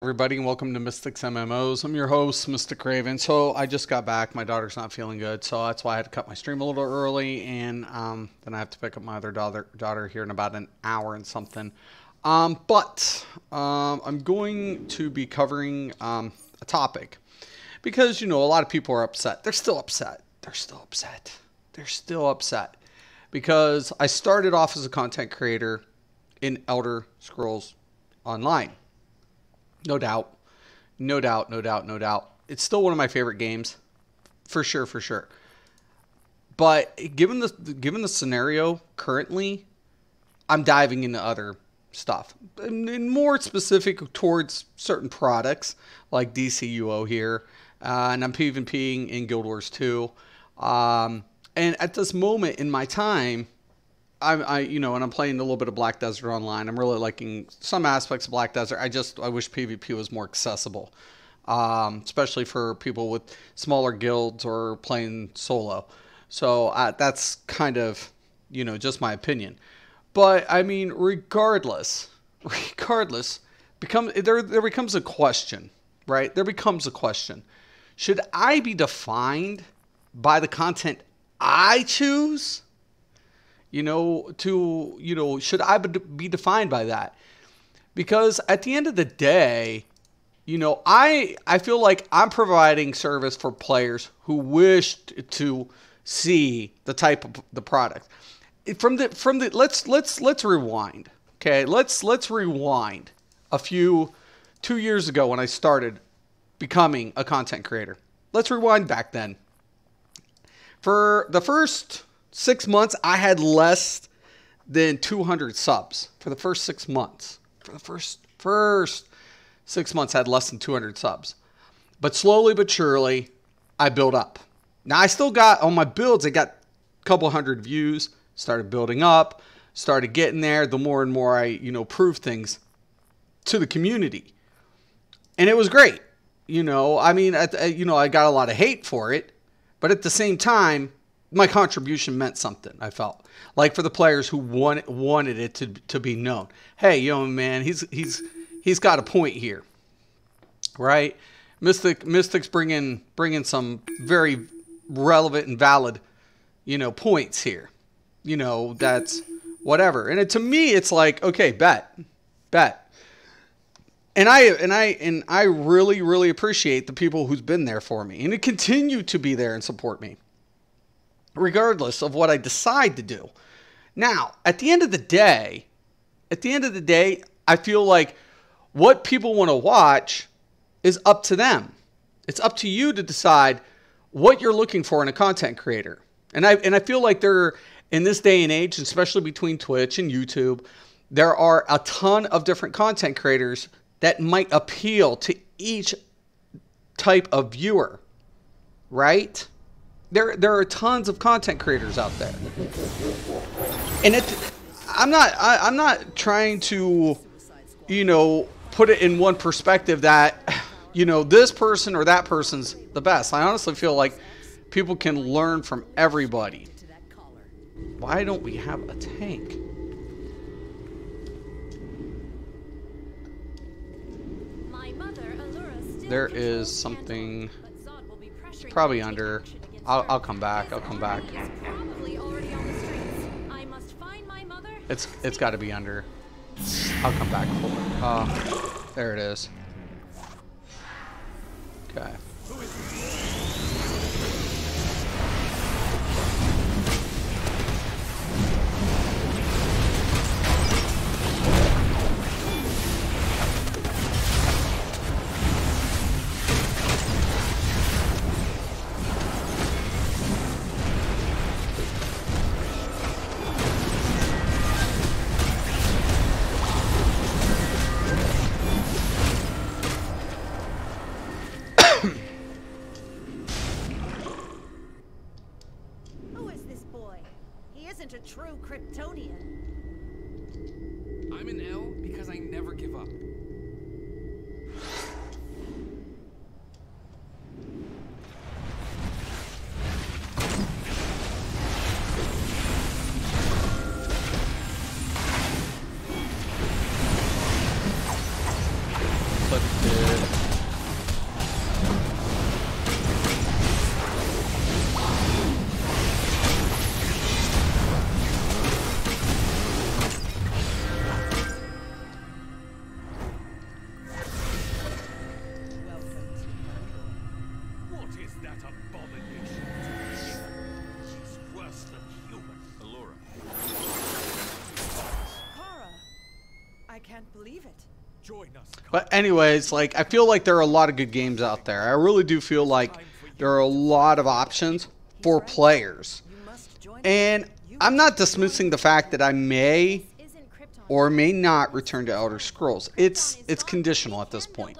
Everybody, and welcome to Mystics MMOs. I'm your host, Mystic Raven. So I just got back. My daughter's not feeling good, so that's why I had to cut my stream a little early, and then I have to pick up my other daughter here in about an hour and something. But I'm going to be covering a topic because, you know, a lot of people are upset. They're still upset. They're still upset. They're still upset because I started off as a content creator in Elder Scrolls Online. No doubt. No doubt, no doubt, no doubt. It's still one of my favorite games. For sure, for sure. But given the scenario currently, I'm diving into other stuff. And more specific towards certain products like DCUO here. And I'm PvPing in Guild Wars 2. And at this moment in my time, and I'm playing a little bit of Black Desert Online. I'm really liking some aspects of Black Desert. I wish PvP was more accessible, especially for people with smaller guilds or playing solo. So that's kind of, just my opinion. But I mean, regardless, there becomes a question, right? There becomes a question: should I be defined by the content I choose? Should I be defined by that? Because at the end of the day, I feel like I'm providing service for players who wish to see the type of the product. Let's rewind. Okay, let's rewind 2 years ago when I started becoming a content creator. Let's rewind back then. For the first 6 months, I had less than 200 subs for the first 6 months. For the first 6 months, I had less than 200 subs. But slowly but surely, I built up. Now, I still got, on my builds, I got a couple hundred views, started building up, started getting there. The more and more I, prove things to the community. And it was great. I got a lot of hate for it. But at the same time, my contribution meant something, I felt. Like for the players who wanted it to be known. Hey, man, he's got a point here. Right? Mystic's bringing some very relevant and valid, points here. That's whatever. And to me, it's like, okay, bet. And I really, really appreciate the people who's been there for me and to continue to be there and support me, regardless of what I decide to do. Now, at the end of the day, I feel like what people want to watch is up to them. It's up to you to decide what you're looking for in a content creator. And I feel like in this day and age, especially between Twitch and YouTube, there are a ton of different content creators that might appeal to each type of viewer, right? There are tons of content creators out there, and I'm not trying to, put it in one perspective that, this person or that person's the best. I honestly feel like people can learn from everybody. Why don't we have a tank? There is something. It's probably under. I'll come back. I'll come back. It's got to be under. I'll come back for it. There it is. Okay. A true Kryptonian. I'm an L because I never give up. Clip it. Join us. But anyways, like, I feel like there are a lot of good games out there. I really do feel like there are a lot of options for players. You must join And I'm not dismissing the fact that I may Isn't Krypton or may not return to Elder Scrolls. It's conditional at this point.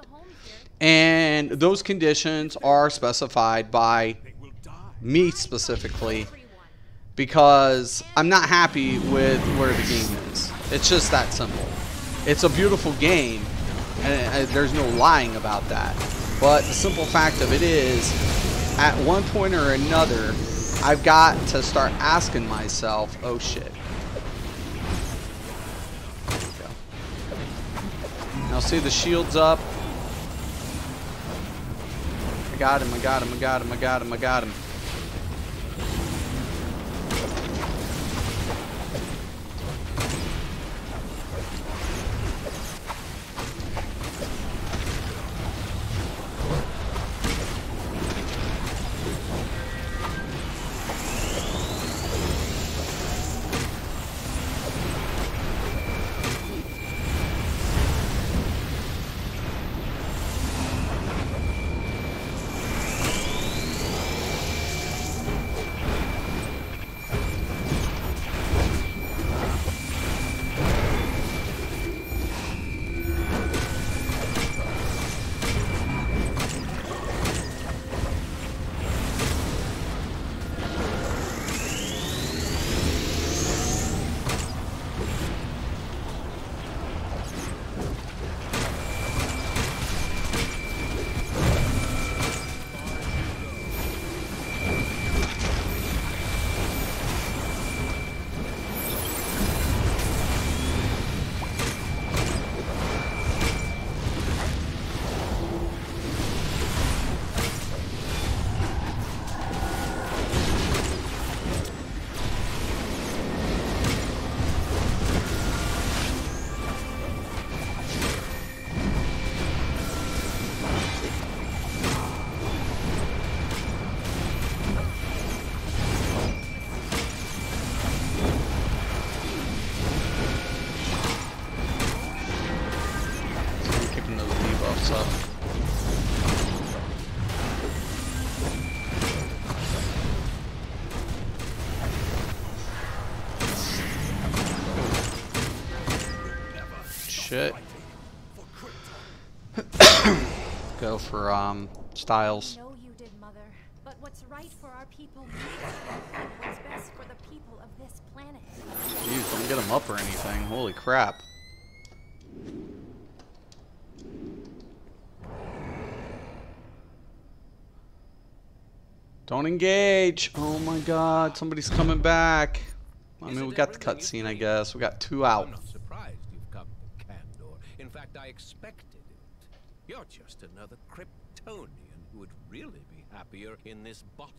And those conditions are specified by They will die. me specifically because I'm not happy with where the game is. It's just that simple. It's a beautiful game, and there's no lying about that. But the simple fact of it is, at one point or another, I've got to start asking myself, oh shit. There we go. Now see the shield's up. I got him, I got him, I got him, I got him, I got him. Shit. Go for Styles. I know you did, Mother, but what's right for our people matters. What's best for the people of this planet. Jeez, don't get him up or anything. Holy crap. Don't engage. Oh my god, somebody's coming back. I mean, we got the cutscene, I guess. We got 2 out. I'm not surprised you've come to Kandor. In fact, I expected it. You're just another Kryptonian who would really be happier in this bottle.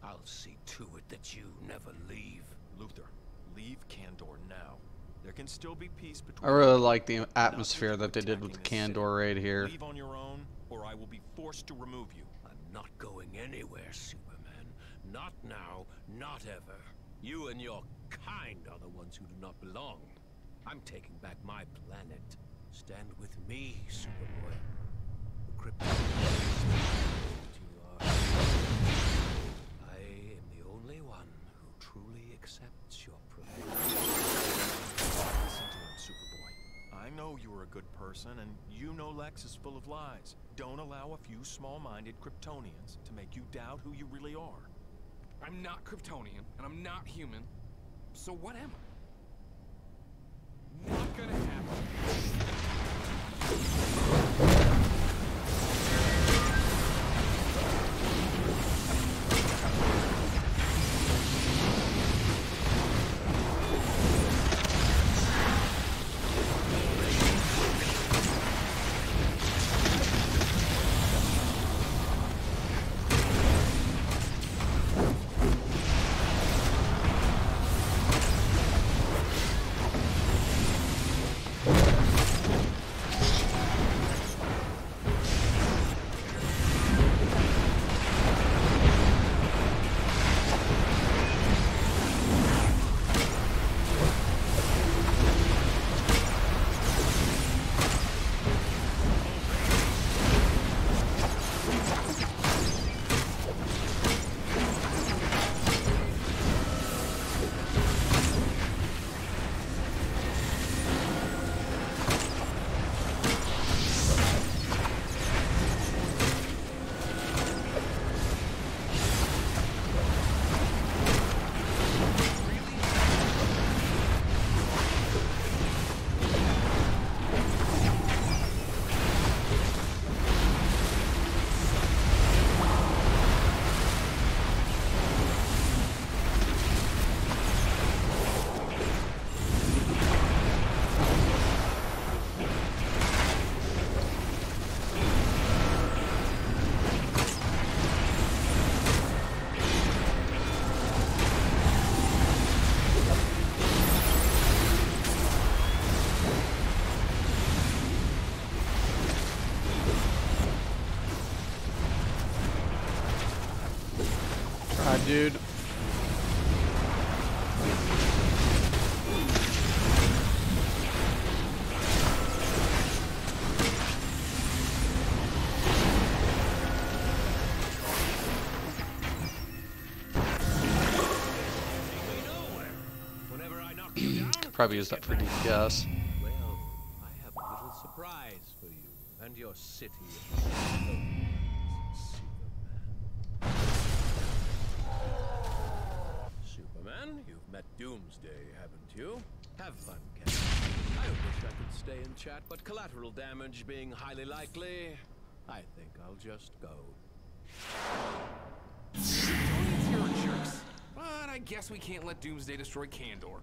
I'll see to it that you never leave. Luther, leave Kandor now. There can still be peace I between really you. like the atmosphere that they did with the Kandor raid here. Leave on your own, or I will be forced to remove you. I'm not going anywhere, Superman. Not now, not ever. You and your kind are the ones who do not belong. I'm taking back my planet. Stand with me, Superboy. The Kryptonians you are. I am the only one who truly accepts your proposal. Listen to him, Superboy. I know you are a good person, and you know Lex is full of lies. Don't allow a few small-minded Kryptonians to make you doubt who you really are. I'm not Kryptonian, and I'm not human. So what am I? Not gonna happen. god, dude. Whenever I knock you down, Could probably use that for DPS. well, I have a little surprise for you and your city of Superman. Superman, you've met Doomsday, haven't you? Have fun, Captain. I wish I could stay and chat, but collateral damage being highly likely, I think I'll just go. Kryptonians here are jerks. But I guess we can't let Doomsday destroy Kandor.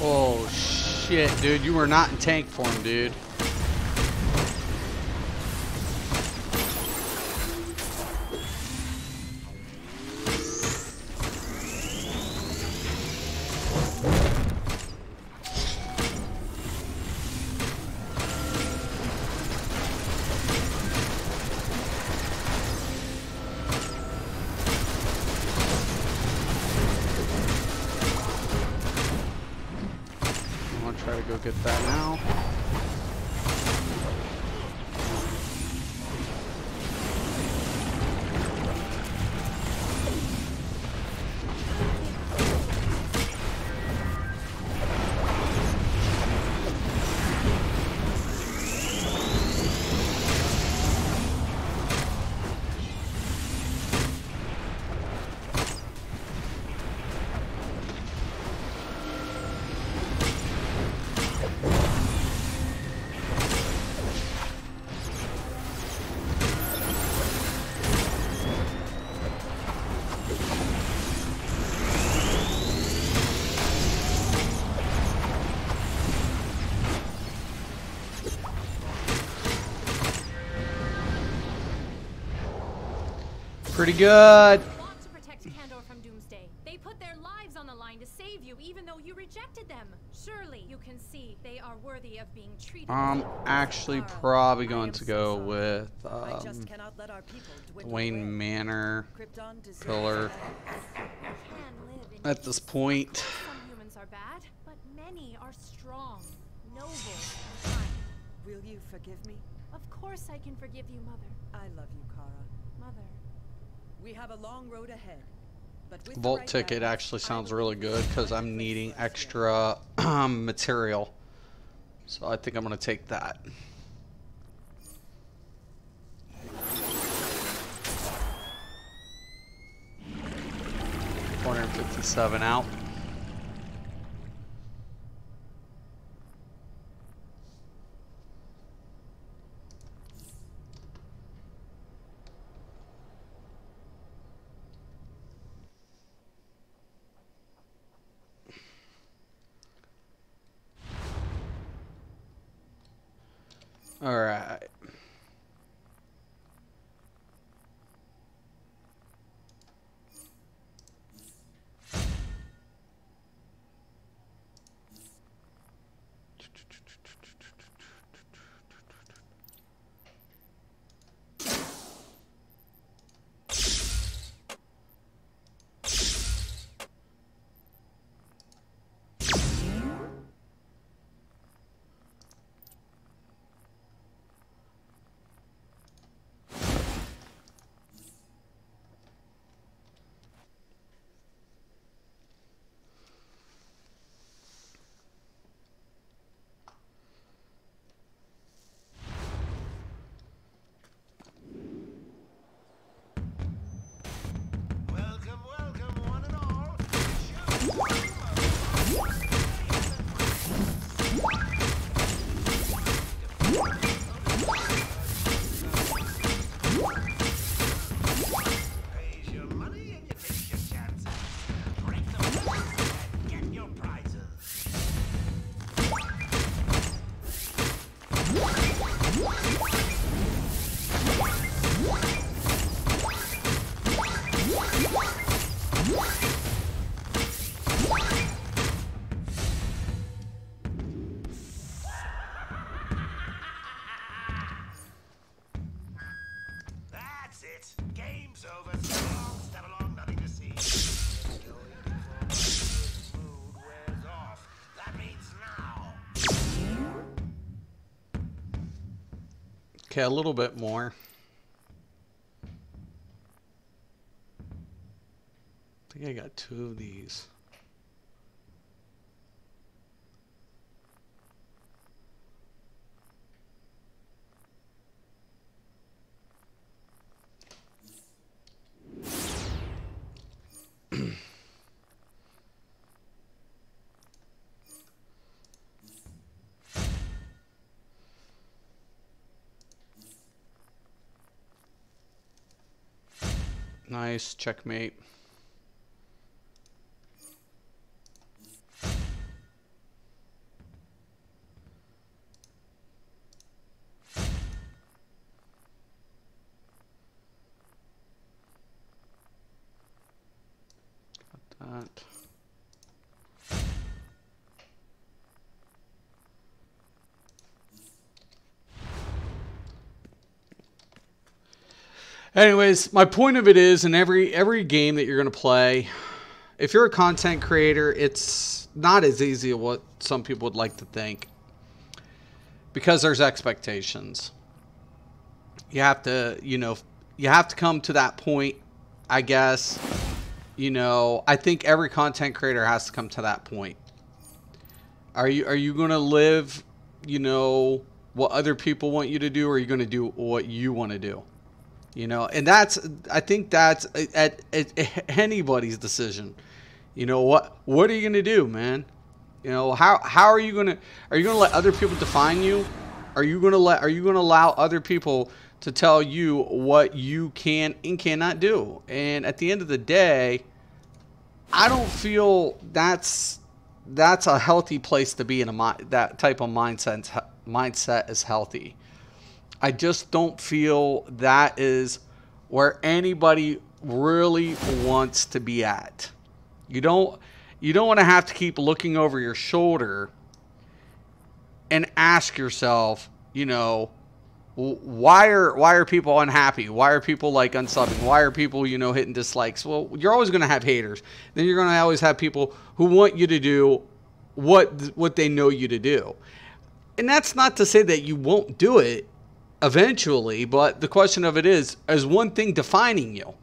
Oh shit, dude, you were not in tank form, dude. Try to go get that now. Pretty good. Want to protect Kandor from Doomsday. They put their lives on the line to save you, even though you rejected them. Surely you can see they are worthy of being treated. I'm actually probably going to go with I just cannot let our people dwindle Wayne away. Manor Krypton deserves pillar Can live in at this point. Some humans are bad, but many are strong, noble, and kind. Will you forgive me? Of course I can forgive you, Mother. I love you, Kara. Mother. We have a long road ahead. But with the Vault right ticket balance, actually I sounds will really be good because I'm 100% needing fresh extra material. So I think I'm going to take that. $457 out. All right. Welcome, welcome, one and all. Raise your money and you take your chances. Break the rules and get your prizes. That's it. Game's over. So long, step along, nothing to see. Mood wears off. That means now. Okay, a little bit more. I think I got 2 of these. Nice, checkmate. Got that. Anyways, my point of it is, in every game that you're going to play, if you're a content creator, it's not as easy as what some people would like to think. Because there's expectations. You have to, you have to come to that point, I guess. I think every content creator has to come to that point. Are you going to live, what other people want you to do, or are you going to do what you want to do? And I think that's at anybody's decision. What are you going to do, man? How are you going to let other people define you? Are you going to allow other people to tell you what you can and cannot do? And at the end of the day, I don't feel that's a healthy place to be in that type of mindset is healthy. I just don't feel that is where anybody really wants to be at. You don't want to have to keep looking over your shoulder and ask yourself, why are people unhappy? Why are people unsubbing? Why are people, hitting dislikes? Well, you're always going to have haters. Then you're going to always have people who want you to do what they know you to do. And that's not to say that you won't do it eventually, but the question of it is one thing defining you?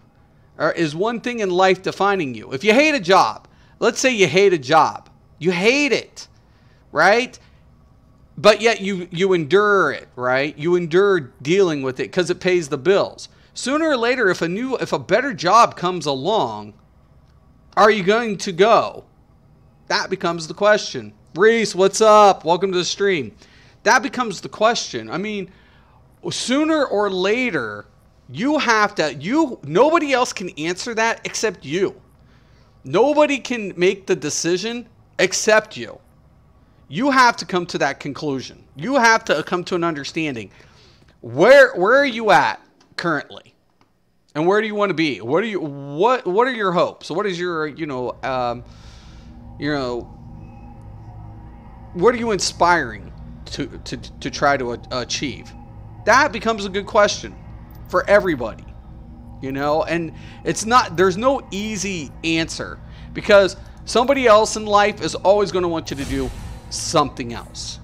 Or is one thing in life defining you? If you hate a job, let's say you hate a job. You hate it, right? But yet you endure it, right? You endure dealing with it because it pays the bills. Sooner or later, if a better job comes along, are you going to go? That becomes the question. Reese, what's up? Welcome to the stream. That becomes the question. I mean, sooner or later, nobody else can answer that except you. Nobody can make the decision except you. You have to come to that conclusion. You have to come to an understanding. Where are you at currently? And where do you want to be? What are your hopes? What is your, what are you inspiring to try to achieve? That becomes a good question for everybody, and there's no easy answer, because somebody else in life is always going to want you to do something else.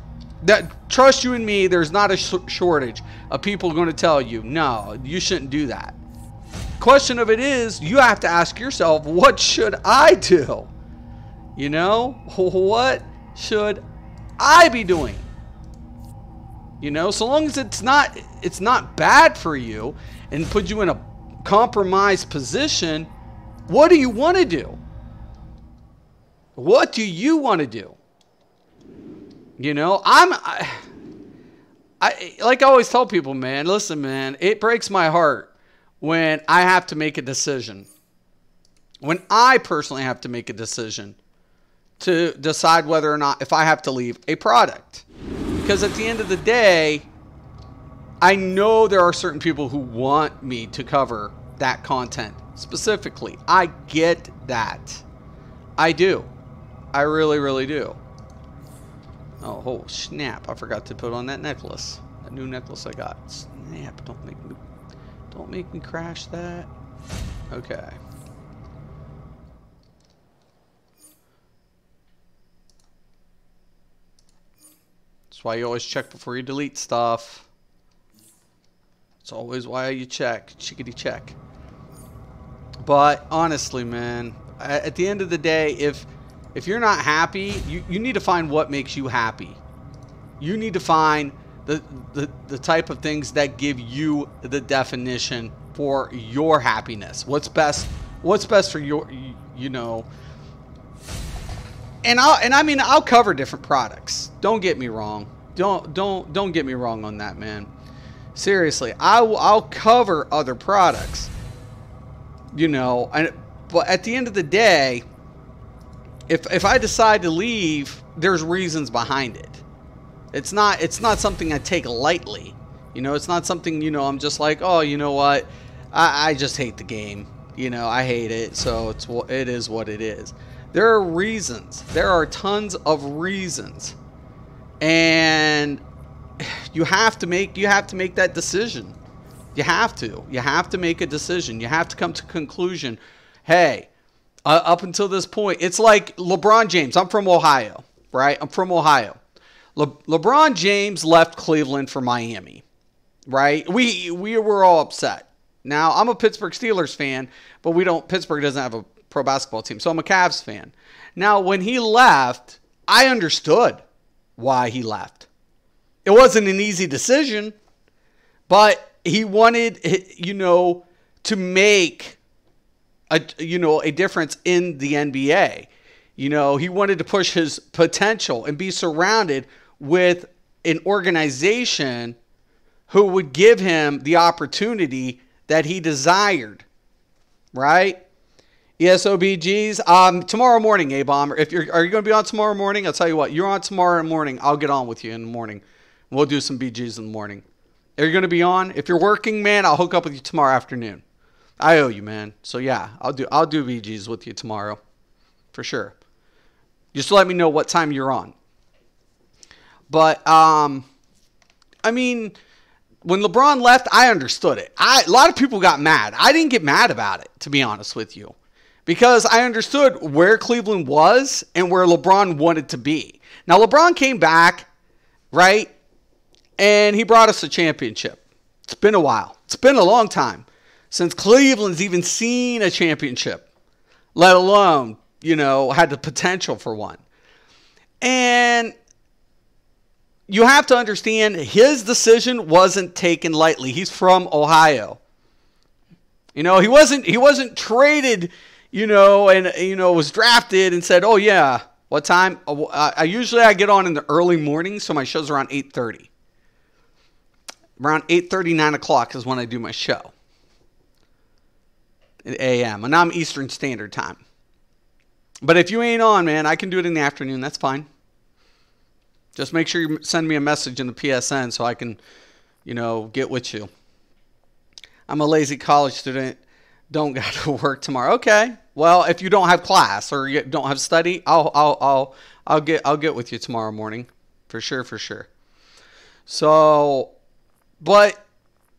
That, trust you and me, there's not a shortage of people going to tell you, no, you shouldn't do that. Question of it is, you have to ask yourself, what should I do? What should I be doing? So long as it's not bad for you and put you in a compromised position, what do you want to do? What do you want to do? I like I always tell people, man, listen, man, it breaks my heart when I have to make a decision. When I personally have to make a decision to decide whether or not if I have to leave a product. Because at the end of the day, I know there are certain people who want me to cover that content specifically. I get that. I do. I really, really do. Oh, snap. I forgot to put on that necklace. That new necklace I got. Snap. Don't make me crash that. Okay. That's why you always check before you delete stuff. It's always why you check. Chickadee check. But honestly, man, at the end of the day, if you're not happy, you need to find what makes you happy. You need to find the type of things that give you the definition for your happiness. What's best for your, And I'll cover different products. Don't get me wrong. Don't get me wrong on that, man. Seriously, I'll cover other products. But at the end of the day, if I decide to leave, there's reasons behind it. It's not something I take lightly. It's not something, I'm just like, oh, you know what? I just hate the game. I hate it, so it is what it is. There are reasons. There are tons of reasons. And you have to make that decision. You have to make a decision. You have to come to a conclusion. Hey, up until this point, it's like LeBron James. I'm from Ohio, right? I'm from Ohio. LeBron James left Cleveland for Miami, right? We were all upset. Now, I'm a Pittsburgh Steelers fan, but Pittsburgh doesn't have a pro basketball team, so I'm a Cavs fan. Now, when he left, I understood why he left. It wasn't an easy decision, but he wanted, to make a difference in the NBA. He wanted to push his potential and be surrounded with an organization who would give him the opportunity that he desired, right? ESOBGs. Tomorrow morning, A-Bomb. Are you going to be on tomorrow morning? I'll tell you what. You're on tomorrow morning. I'll get on with you in the morning. We'll do some BGs in the morning. Are you going to be on? If you're working, man, I'll hook up with you tomorrow afternoon. I owe you, man. So yeah, I'll do BGs with you tomorrow, for sure. Just let me know what time you're on. But when LeBron left, I understood it. A lot of people got mad. I didn't get mad about it, to be honest with you, because I understood where Cleveland was and where LeBron wanted to be. Now, LeBron came back, right? And he brought us a championship. It's been a while. It's been a long time since Cleveland's even seen a championship, let alone, had the potential for one. And you have to understand, his decision wasn't taken lightly. He's from Ohio. He wasn't traded, was drafted and said, oh yeah, what time? I get on in the early morning, so my show's around 8:30. Around 8:30, 9 o'clock is when I do my show. a.m. And I'm Eastern Standard Time. But if you ain't on, man, I can do it in the afternoon. That's fine. Just make sure you send me a message in the PSN so I can, get with you. I'm a lazy college student. Don't got to work tomorrow. Okay. Well, if you don't have class or you don't have study, I'll get with you tomorrow morning, for sure. So, but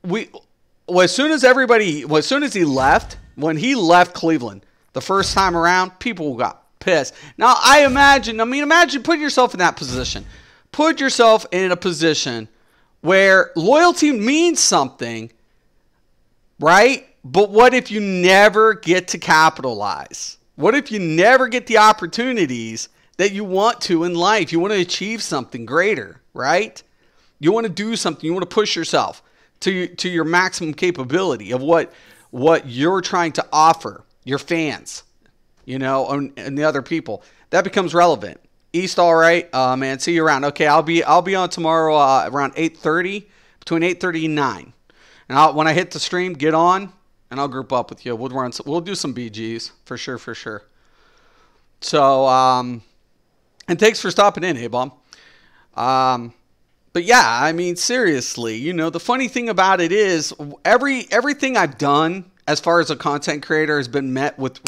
as soon as he left, when he left Cleveland the first time around, people got pissed. Now, imagine putting yourself in that position. Put yourself in a position where loyalty means something, right? But what if you never get to capitalize? What if you never get the opportunities that you want to in life? You want to achieve something greater, right? You want to do something. You want to push yourself to your maximum capability of what you're trying to offer your fans, and the other people. That becomes relevant. East, all right, man. See you around. Okay, I'll be on tomorrow around 8:30, between 8:30 and 9. And when I hit the stream, get on, and I'll group up with you. We'll do some BGs for sure. So, and thanks for stopping in, hey Bob. But yeah, seriously, the funny thing about it is everything I've done as far as a content creator has been met with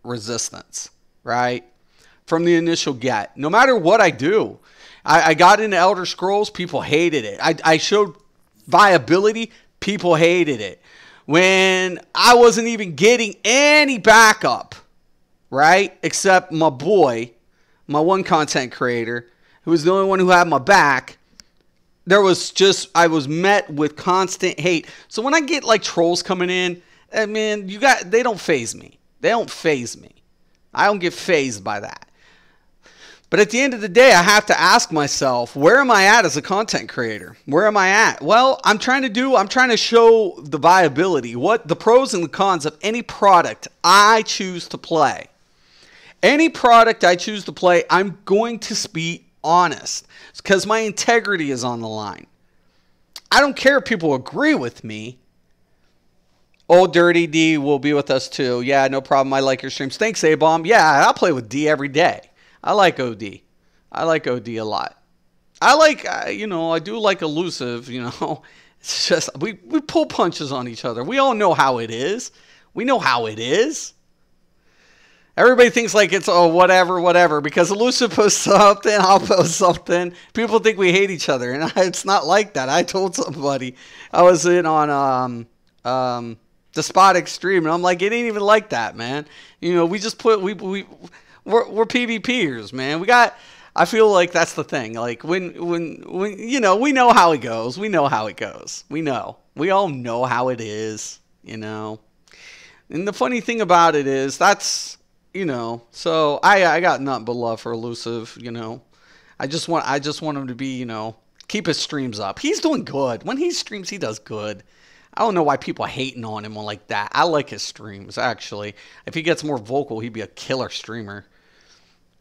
resistance, right? From the initial get. No matter what I do. I got into Elder Scrolls, people hated it. I showed viability, people hated it. When I wasn't even getting any backup, right? Except my boy, my one content creator, who was the only one who had my back. I was met with constant hate. So when I get like trolls coming in, they don't faze me. They don't faze me. I don't get fazed by that. But at the end of the day, I have to ask myself, where am I at as a content creator? Where am I at? Well, I'm trying to show the viability, the pros and the cons of any product I choose to play. Any product I choose to play, I'm going to be honest, because my integrity is on the line. I don't care if people agree with me. Old Dirty D will be with us too. Yeah, no problem. I like your streams. Thanks, A-Bomb. Yeah, I'll play with D every day. I like OD. I like OD a lot. I do like elusive, It's just, we pull punches on each other. We all know how it is. We know how it is. Everybody thinks like it's, whatever, because elusive posts something, I'll post something. People think we hate each other, and it's not like that. I told somebody, I was in on Despotic Stream, and I'm like, it ain't even like that, man. We just we're PvPers, man. I feel like that's the thing. Like when we know how it goes. We know how it goes. We all know how it is, And the funny thing about it is so I got nothing but love for elusive, I just want him to be, keep his streams up. He's doing good. When he streams, he does good. I don't know why people are hating on him like that. I like his streams, actually. If he gets more vocal, he'd be a killer streamer.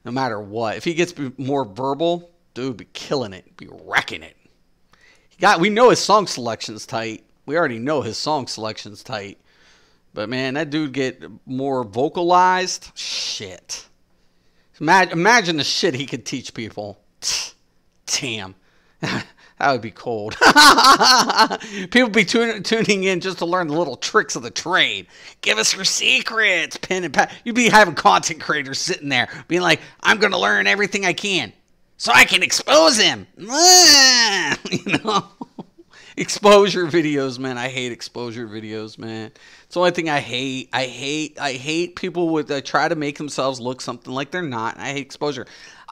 No matter what. If he gets more verbal, dude, be killing it. Be wrecking it. We know his song selection's tight. We already know his song selection's tight. But, man, that dude get more vocalized. Shit. Imagine the shit he could teach people. Damn. That would be cold. People be tuning in just to learn the little tricks of the trade. Give us your secrets, pen and pad. You'd be having content creators sitting there being like, I'm going to learn everything I can so I can expose him. Exposure videos, man. I hate exposure videos, man. It's the only thing I hate. I hate people that try to make themselves look something like they're not. I hate exposure.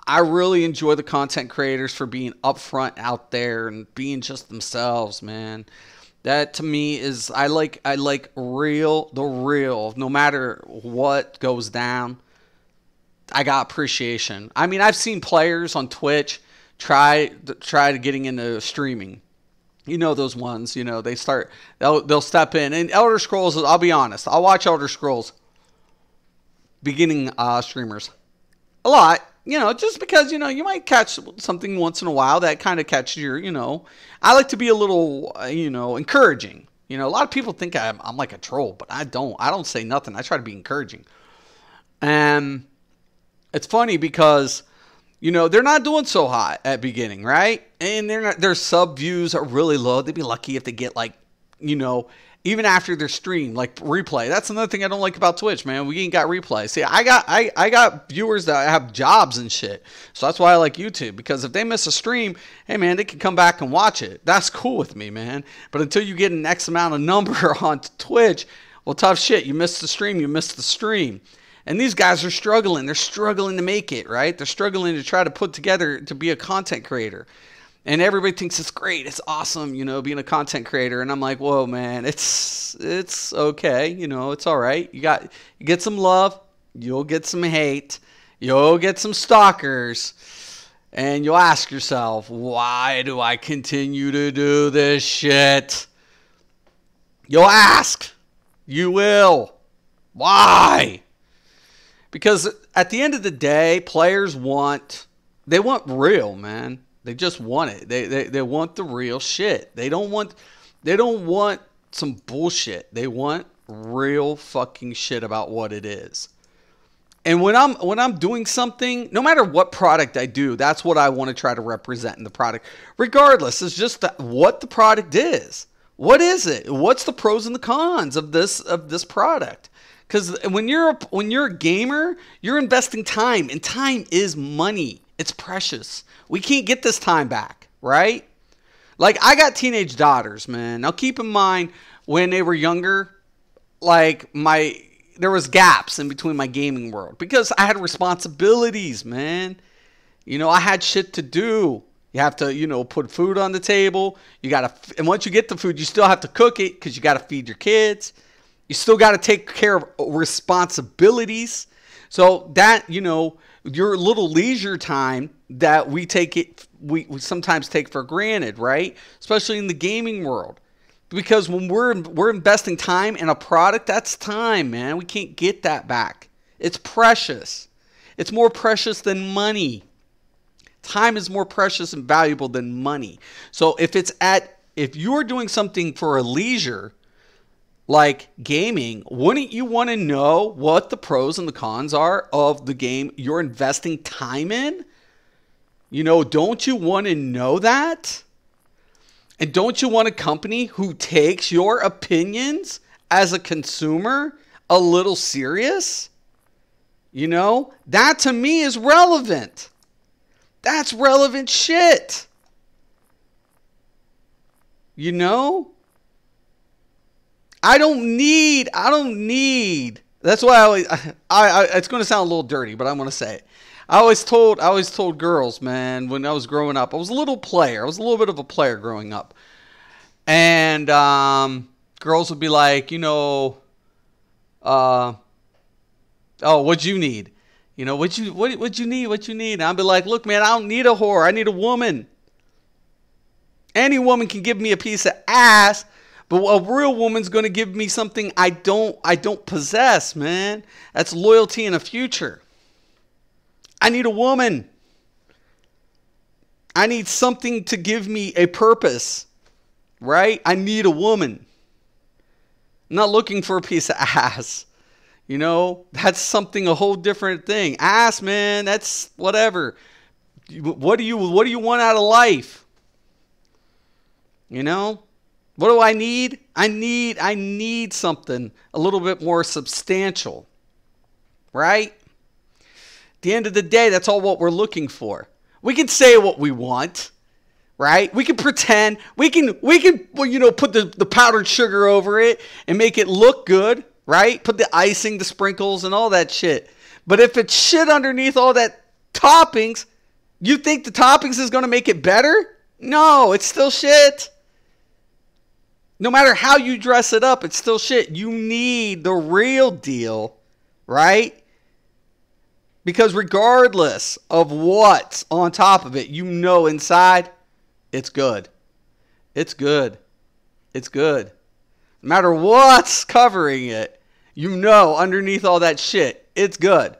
I really enjoy the content creators for being upfront out there and being just themselves, man. That to me is, I like the real, no matter what goes down. I got appreciation. I've seen players on Twitch try to getting into streaming. Those ones, they'll step in. And Elder Scrolls, I'll be honest, I'll watch Elder Scrolls beginning streamers a lot. Just because, you might catch something once in a while that kind of catches your, I like to be a little, encouraging. A lot of people think I'm like a troll, but I don't say nothing. I try to be encouraging. And it's funny because, You know, they're not doing so hot at beginning, right? And their sub views are really low. They'd be lucky if they get like, you know, even after their stream, like replay. That's another thing I don't like about Twitch, man. We ain't got replay. See, I got viewers that have jobs and shit. So that's why I like YouTube, because if they miss a stream, hey man, they can come back and watch it. That's cool with me, man. But until you get an X amount of number on Twitch, well, tough shit. You missed the stream, you missed the stream. And these guys are struggling. They're struggling to make it, right? They're struggling to try to put together to be a content creator. And everybody thinks it's great. It's awesome, you know, being a content creator. And I'm like, whoa, man, it's okay. You know, it's all right. You get some love. You'll get some hate. You'll get some stalkers. And you'll ask yourself, why do I continue to do this shit? You'll ask. You will. Why? Because at the end of the day, players want real, man. They just want it. They want the real shit. They don't want some bullshit. They want real fucking shit about what it is. And when I'm doing something, no matter what product I do, that's what I want to try to represent in the product. Regardless, it's just what the product is. What is it? What's the pros and the cons of this product? Because when you're a gamer, you're investing time, and time is money. It's precious. We can't get this time back, right? Like, I got teenage daughters, man. Now, keep in mind, when they were younger, like, there was gaps in between my gaming world because I had responsibilities, man. You know, I had shit to do. You have to, you know, put food on the table. And once you get the food, you still have to cook it because you got to feed your kids. You still got to take care of responsibilities. So that, you know, your little leisure time that we sometimes take for granted, right? Especially in the gaming world. Because when we're investing time in a product, that's time, man. We can't get that back. It's precious. It's more precious than money. Time is more precious and valuable than money. So if you're doing something for a leisure, like gaming, wouldn't you want to know what the pros and the cons are of the game you're investing time in? You know, don't you want to know that? And don't you want a company who takes your opinions as a consumer a little serious? You know, that to me is relevant. That's relevant shit. You know? I don't need, that's why it's going to sound a little dirty, but I'm going to say it. I always told girls, man, when I was growing up, I was a little player. I was a little bit of a player growing up. And girls would be like, you know, oh, what'd you need? You know, what you need? What you need? And I'd be like, look, man, I don't need a whore. I need a woman. Any woman can give me a piece of ass. But a real woman's going to give me something I don't possess, man. That's loyalty in a future. I need a woman. I need something to give me a purpose, right? I need a woman. I'm not looking for a piece of ass. You know, that's something, a whole different thing. Ass, man, that's whatever. What do you want out of life? You know? What do I need? I need something a little bit more substantial, right? At the end of the day, that's all what we're looking for. We can say what we want, right? We can pretend. We can you know, put the powdered sugar over it and make it look good, right? Put the icing, the sprinkles, and all that shit. But if it's shit underneath all that toppings, you think the toppings is going to make it better? No, it's still shit. No matter how you dress it up, it's still shit. You need the real deal, right? Because regardless of what's on top of it, you know inside, it's good. It's good. It's good. No matter what's covering it, you know underneath all that shit, it's good.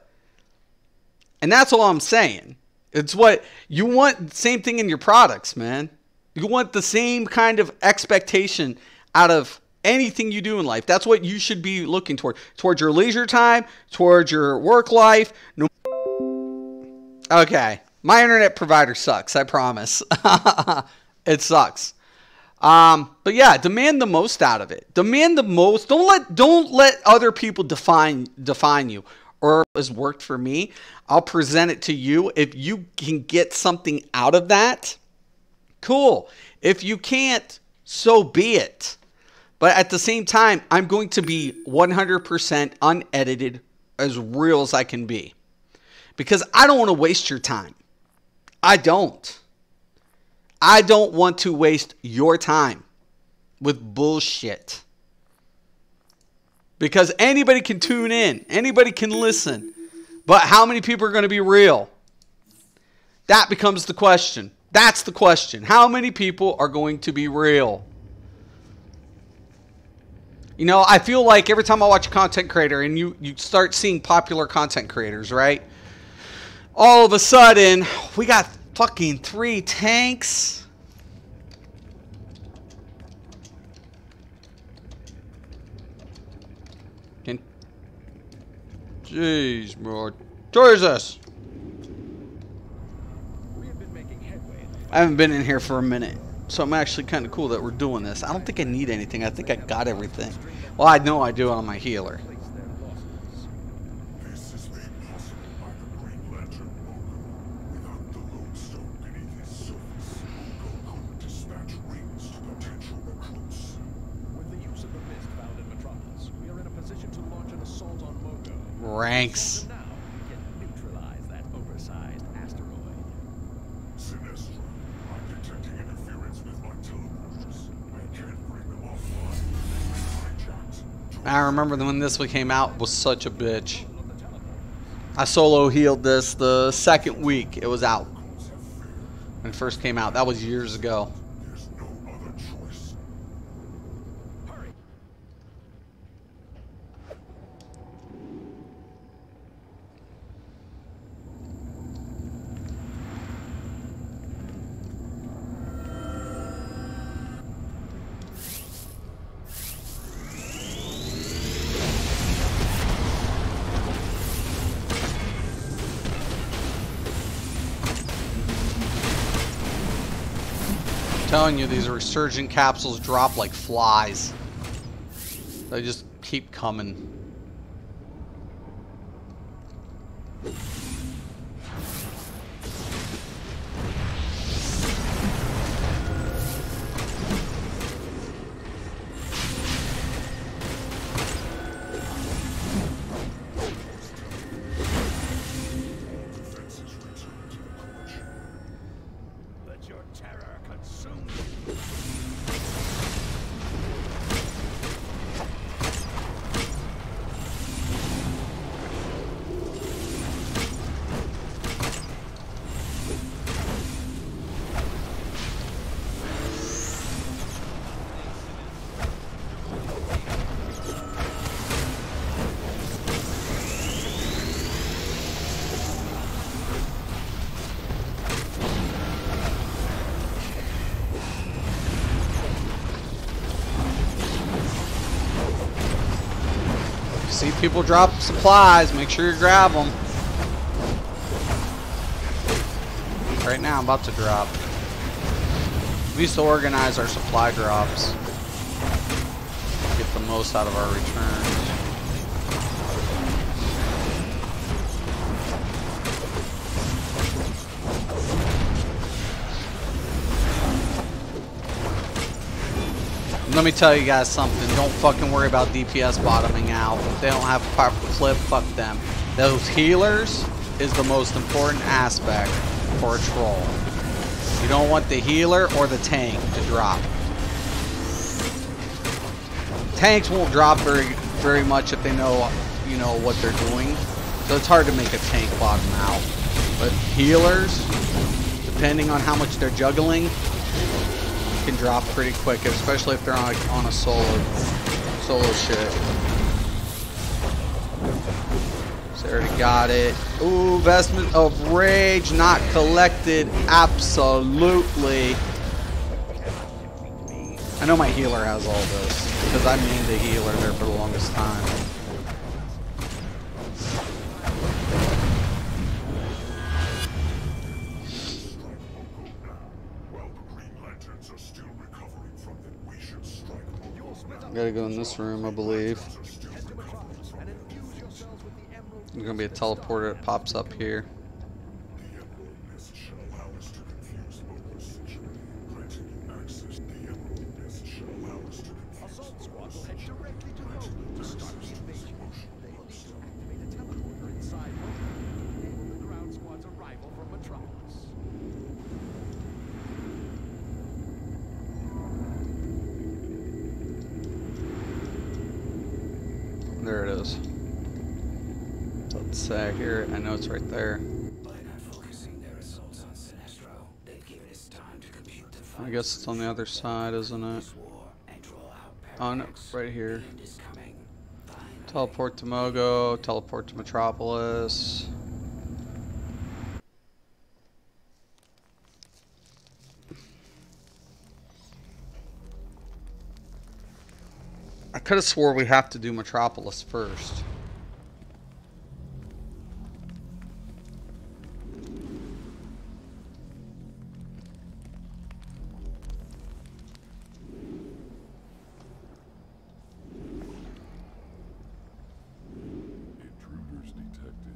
And that's all I'm saying. It's what you want, the same thing in your products, man. You want the same kind of expectation out of anything you do in life. That's what you should be looking toward. Towards your leisure time, towards your work life. Okay. My internet provider sucks, I promise. It sucks. But yeah, demand the most out of it. Demand the most. Don't let other people define you. Or if it has worked for me, I'll present it to you. If you can get something out of that, cool. If you can't, so be it. But at the same time, I'm going to be 100% unedited, as real as I can be. Because I don't want to waste your time. I don't. I don't want to waste your time with bullshit. Because anybody can tune in. Anybody can listen. But how many people are going to be real? That becomes the question. That's the question. How many people are going to be real? You know, I feel like every time I watch a content creator and you start seeing popular content creators, right? All of a sudden, we got fucking 3 tanks. Jeez, bro. Jesus. I haven't been in here for a minute, so I'm actually kind of cool that we're doing this. I don't think I need anything. I think I got everything. Well, I know I do on my healer. This is made possible by the Green Lantern Mogo. Without the lodestone beneath his surface, Mogo could dispatch rings to potential recruits. With the use of the mist found in Metropolis, we are in a position to launch an assault on Mogo. Ranks. Now we can neutralize that oversized asteroid. Sinestro, I'm detecting interference with my teleporters. I can't bring them offline. Hijacked. I remember when this one came out, was such a bitch. I solo healed this the second week it was out. When it first came out. That was years ago. There's no other choice. Hurry! I'm telling you, these resurgent capsules drop like flies. They just keep coming. Defenses return to the collection. Let your terror consume you. See people drop supplies, make sure you grab them. Right now I'm about to drop. We used to organize our supply drops. Get the most out of our returns. Let me tell you guys something. Don't fucking worry about DPS bottoming out. If they don't have a proper clip, fuck them. Those healers is the most important aspect for a troll. You don't want the healer or the tank to drop. Tanks won't drop very much if they know, you know, what they're doing. So it's hard to make a tank bottom out. But healers, depending on how much they're juggling, can drop pretty quick, especially if they're on a solo shit. So I already got it. Ooh, Vestment of Rage not collected. Absolutely. I know my healer has all this because I mained the healer there for the longest time. Gotta go in this room, I believe. There's gonna be a teleporter that pops up here. The Emerald Mist shall allow us to confuse local signature, granting you access. The Emerald Mist shall allow us to confuse Assault squad will head directly to Mogo to start the invasion. They will need to activate a teleporter inside Mogo to enable the ground squad's arrival from Metropolis. There it is. Let's say here, I know it's right there. By not focusing their assaults on Sinestro, they've given us time to compute the I guess it's on the other side, isn't it? war and draw out Oh no, paradox. right here. The end is coming. Finally. Teleport to Mogo, teleport to Metropolis. I could have swore we have to do Metropolis first. intruders detected.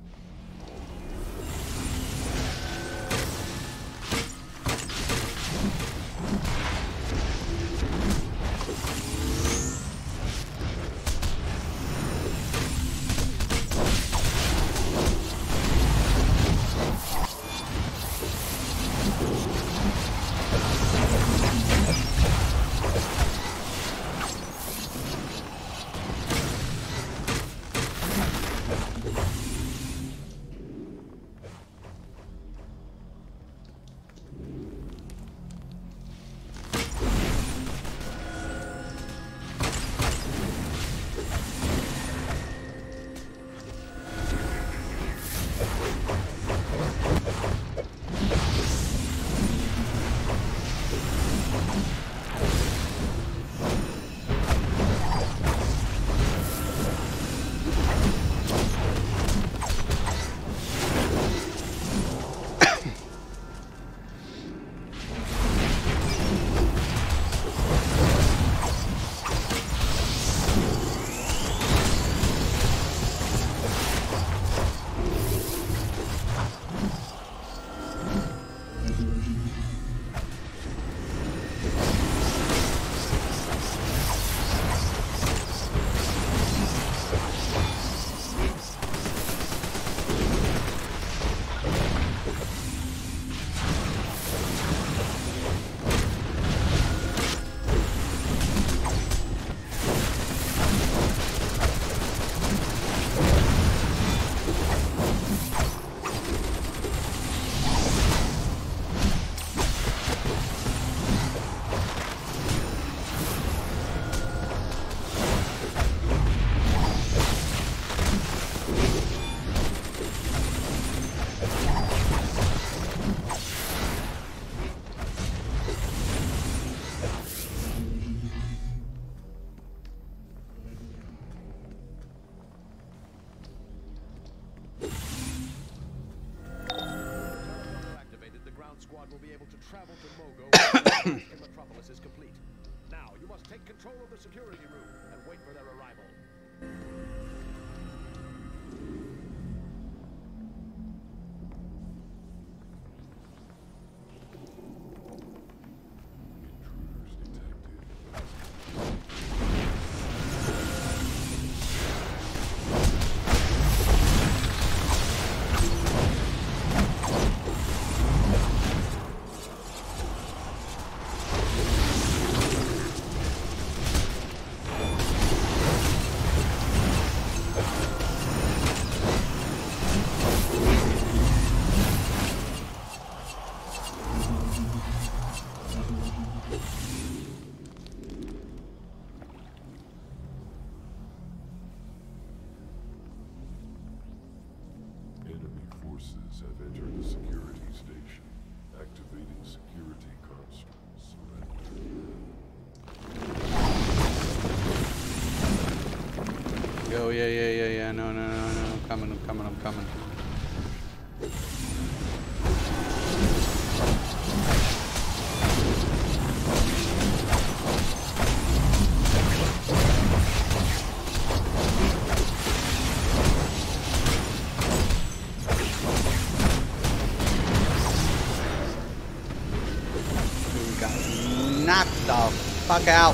squad will be able to travel to Mogo when the Metropolis is complete. Now, you must take control of the security room and wait for their arrival. Enemy forces have entered the security station. Activating security construct. Surrender. Go, yeah. No. I'm coming. knock the fuck out.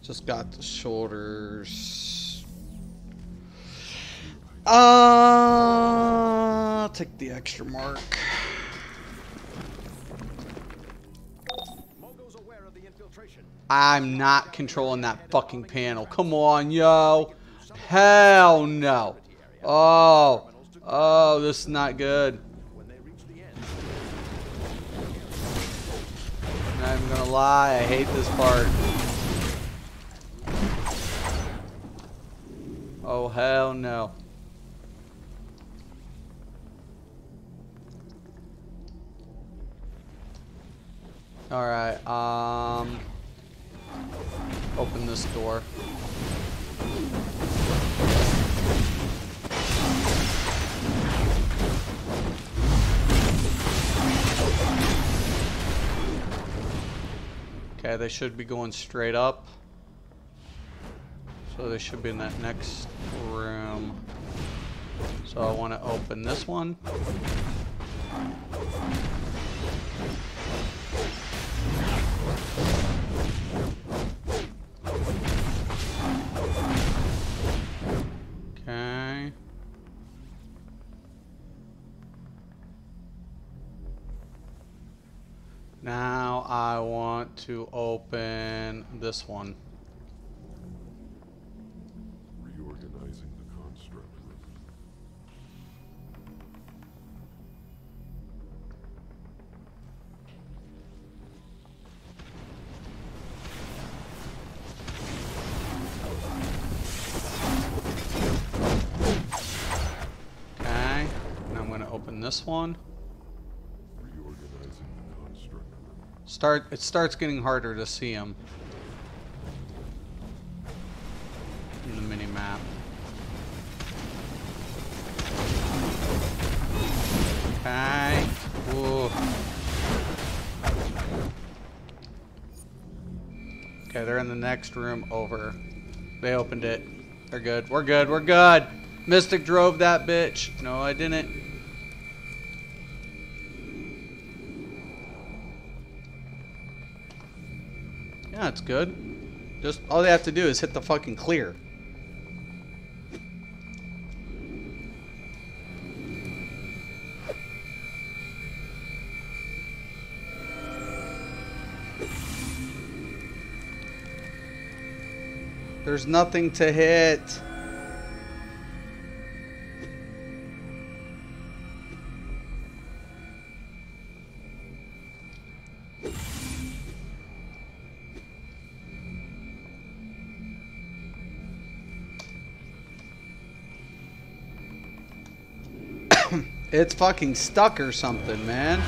Just got the shoulders. I'll take the extra mark. Mogo's aware of the infiltration. I'm not controlling that fucking panel. Come on, yo. Hell no. Oh, this is not good. When they reach the end, I'm not even gonna lie, I hate this part. Oh, hell no. Alright, open this door. Okay, they should be going straight up. So they should be in that next room. So I want to open this one. Okay. Now I want to open this one. Reorganizing the construct room. Okay. And I'm going to open this one. Reorganizing the construct room. It starts getting harder to see them in the mini map. Okay. Ooh. Okay, they're in the next room over. They opened it. They're good. We're good. We're good. Mystic drove that bitch. No, I didn't. Yeah, it's good. Just all they have to do is hit the fucking clear. There's nothing to hit. It's fucking stuck or something, man.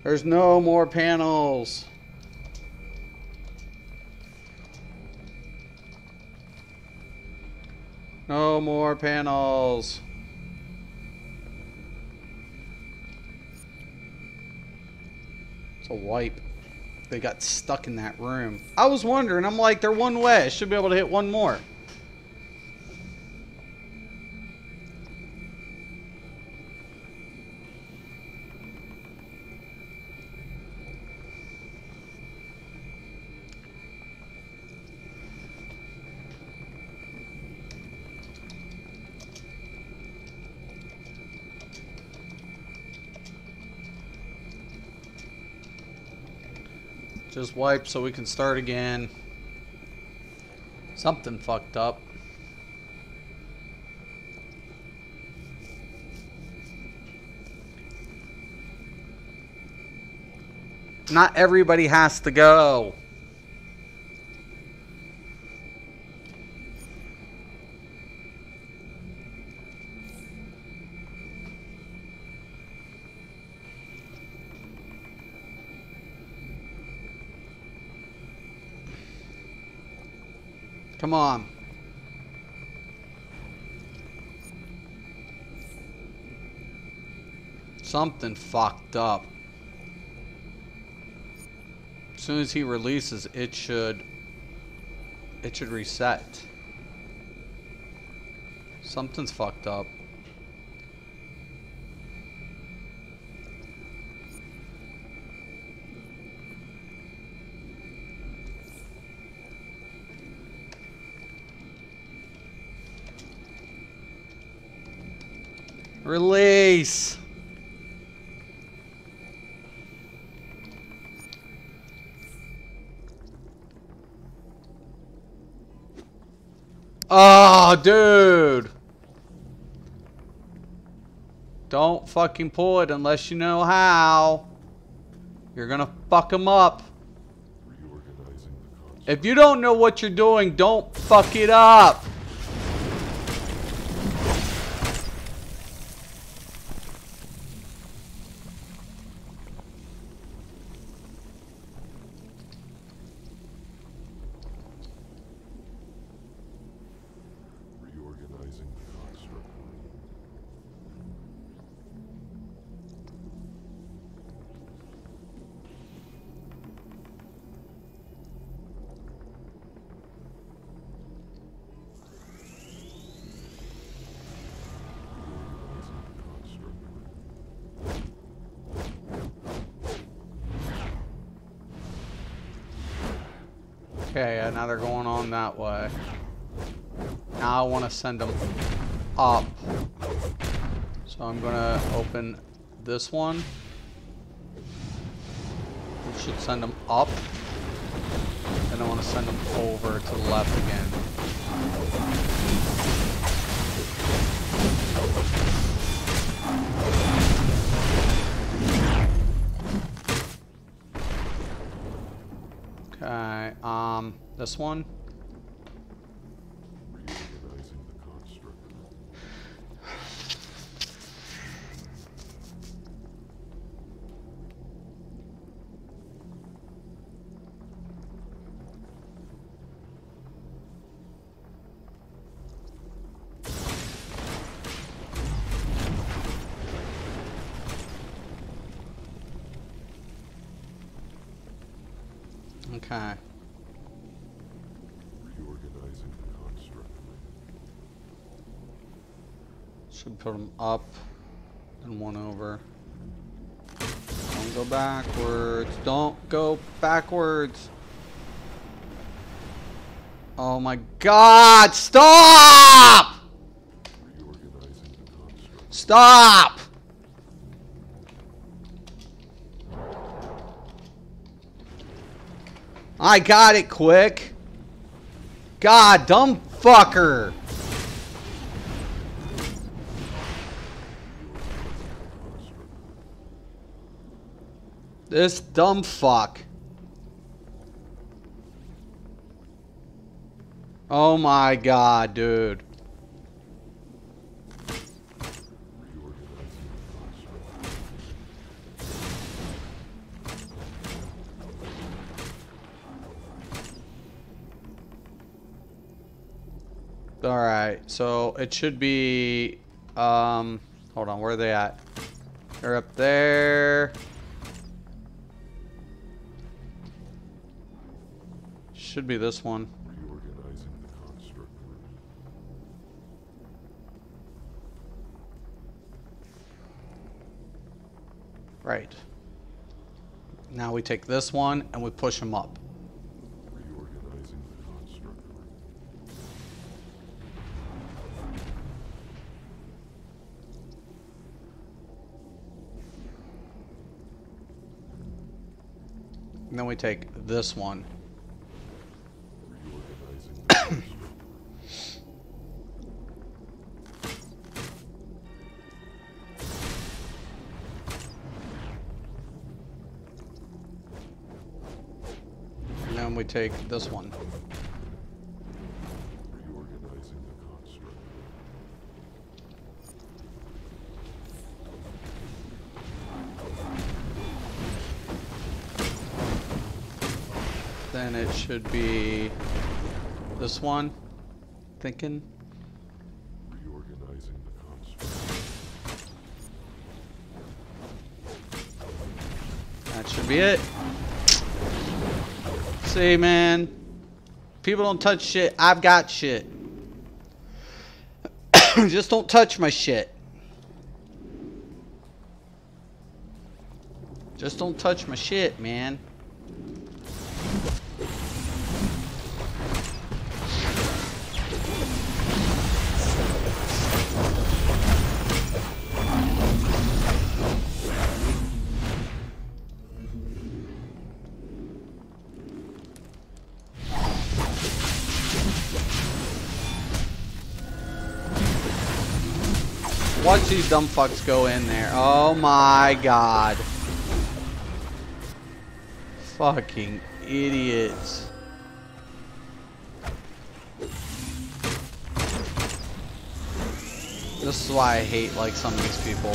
There's no more panels. No more panels. It's a wipe. They got stuck in that room. I was wondering, I'm like, they're one way. I should be able to hit one more. Just wipe so we can start again. Something fucked up. Not everybody has to go. Come on. Something fucked up. As soon as he releases, it should reset. Something's fucked up. Release. Oh, dude. Don't fucking pull it unless you know how. You're gonna fuck him up. If you don't know what you're doing, don't fuck it up. Okay, yeah, now they're going on that way. Now I want to send them up. So I'm going to open this one. We should send them up. Then I want to send them over to the left again. Okay, this one. Okay. Reorganizing the construct. Should put them up and one over. Don't go backwards. Don't go backwards. Oh my God! Stop! Reorganizing the construct. Stop! I got it quick. God, dumb fucker. This dumb fuck. Oh my God, dude. Alright, so it should be, hold on, where are they at? They're up there. Should be this one. Reorganizing the construct. Right. Now we take this one and we push them up. Reorganizing the construct. And then we take this one. Reorganizing the construct. then we take this one. Reorganizing the construct. Then it should be this one. Thinking. Reorganizing the construct. That should be it. See, man. People don't touch shit. I've got shit. Just don't touch my shit. Just don't touch my shit, man. Watch these dumb fucks go in there. Oh my god. Fucking idiots. This is why I hate like some of these people.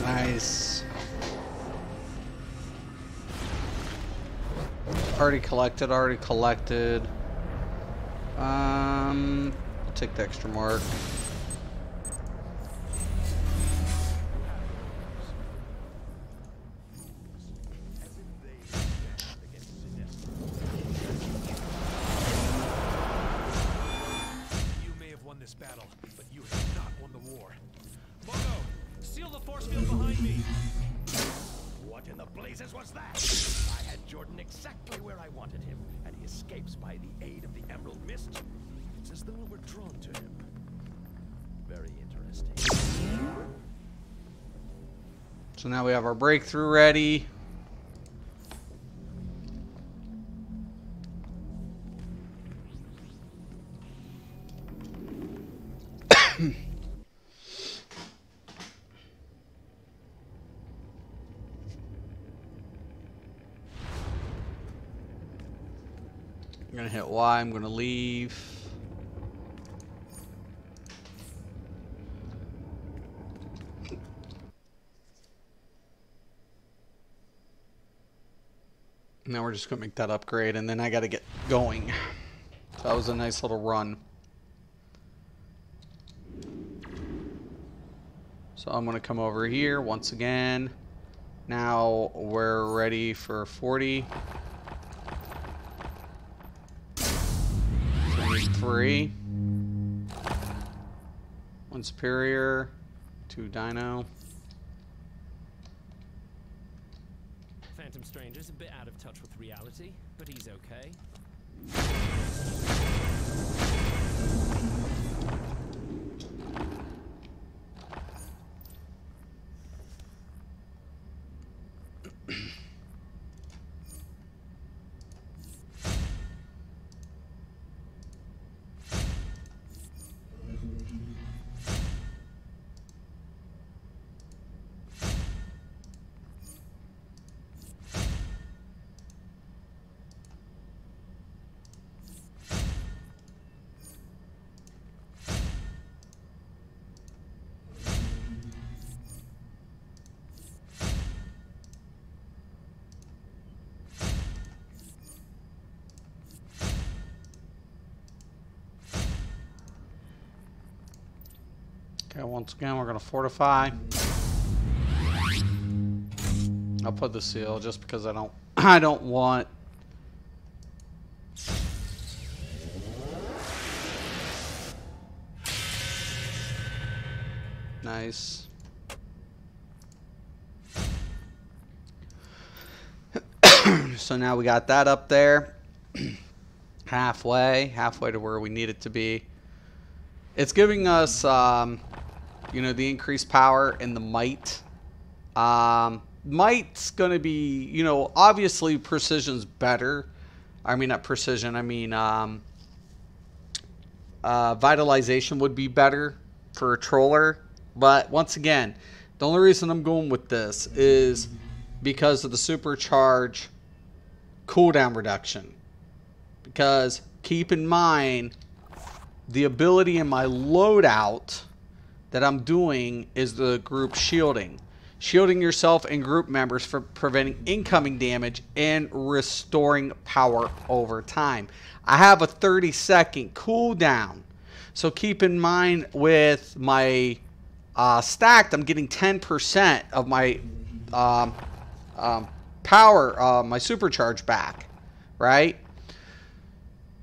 Nice. Already collected. I'll take the extra mark. You may have won this battle, but you have not won the war. Mogo, seal the force field behind me. What in the blazes was that? I had Jordan exactly where I wanted him, and he escapes by the aid of the Emerald Mist. It's as though we were drawn to him. Very interesting. So now we have our breakthrough ready. I'm gonna hit Y, I'm gonna leave. Now we're just gonna make that upgrade and then I gotta get going. That was a nice little run. So I'm gonna come over here once again. Now we're ready for 40. 3. 1 superior. 2 dino. Phantom Stranger's a bit out of touch with reality, but he's okay. Okay, once again, we're gonna fortify. I'll put the seal just because I don't want. Nice. So now we got that up there. halfway to where we need it to be. It's giving us, you know, the increased power and the might. Might's going to be, you know, obviously precision's better. I mean, not precision, I mean, vitalization would be better for a troller. But once again, the only reason I'm going with this is because of the supercharge cooldown reduction. Because keep in mind, the ability in my loadout that I'm doing is the group shielding. Shielding yourself and group members for preventing incoming damage and restoring power over time. I have a 30-second cooldown. So keep in mind with my stacked, I'm getting 10% of my power, my supercharge back, right?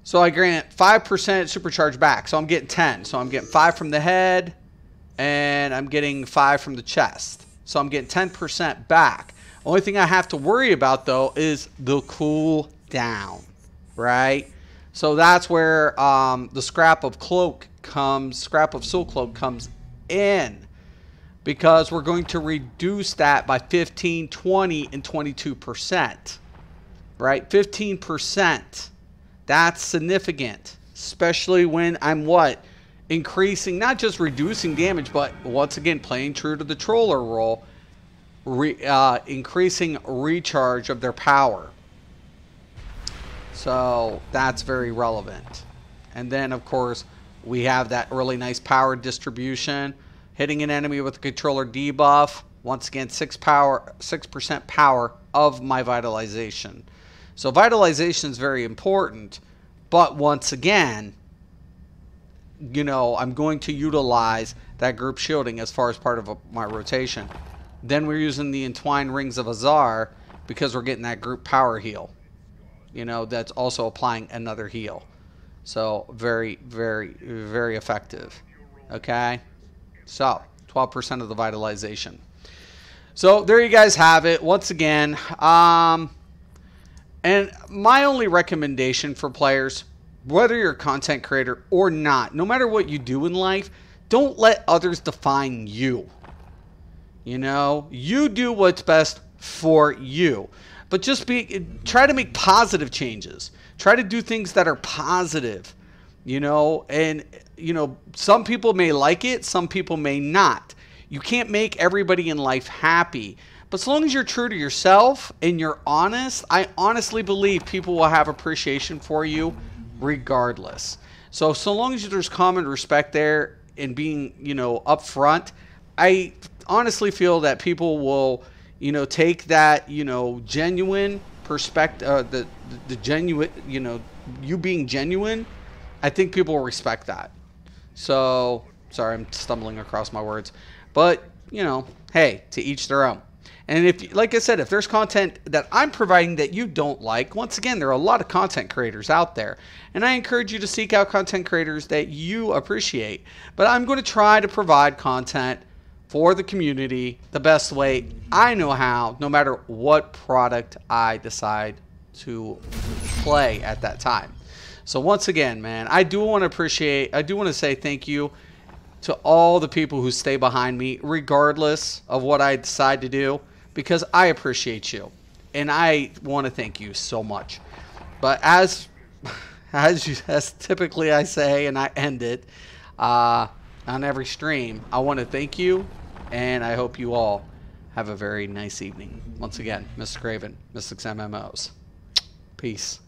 So I grant 5% supercharge back. So I'm getting 10. So I'm getting 5 from the head and I'm getting 5 from the chest. So I'm getting 10% back. Only thing I have to worry about though is the cool down, right? So that's where the scrap of soul cloak comes in, because we're going to reduce that by 15, 20, and 22%, right? 15%. That's significant, especially when I'm increasing, not just reducing damage, but once again, playing true to the troller role, increasing recharge of their power. So that's very relevant. And then, of course, we have that really nice power distribution. Hitting an enemy with a controller debuff, once again, 6% power of my vitalization. So vitalization is very important, but once again, you know, I'm going to utilize that group shielding as far as part of my rotation. Then we're using the Entwined Rings of Azar because we're getting that group power heal. You know, that's also applying another heal. So very, very, very effective. Okay? So 12% of the vitalization. So there you guys have it. Once again, and my only recommendation for players, whether you're a content creator or not, no matter what you do in life, don't let others define you. You know, you do what's best for you. But just try to make positive changes. Try to do things that are positive, you know, and, you know, some people may like it, some people may not. You can't make everybody in life happy. But as long as you're true to yourself and you're honest, I honestly believe people will have appreciation for you regardless. So long as there's common respect there and being, you know, upfront, I honestly feel that people will, you know, take that, you know, genuine perspective, the genuine, you know, you being genuine. I think people will respect that. So, sorry, I'm stumbling across my words. But, you know, hey, to each their own. And if, like I said, if there's content that I'm providing that you don't like, once again, there are a lot of content creators out there. And I encourage you to seek out content creators that you appreciate. But I'm going to try to provide content for the community the best way I know how, no matter what product I decide to play at that time. So once again, man, I do want to say thank you to all the people who stay behind me, regardless of what I decide to do, because I appreciate you. And I want to thank you so much. But as typically I say, and I end it on every stream, I want to thank you, and I hope you all have a very nice evening. Once again, Mr. Craven, Mystics MMOs. Peace.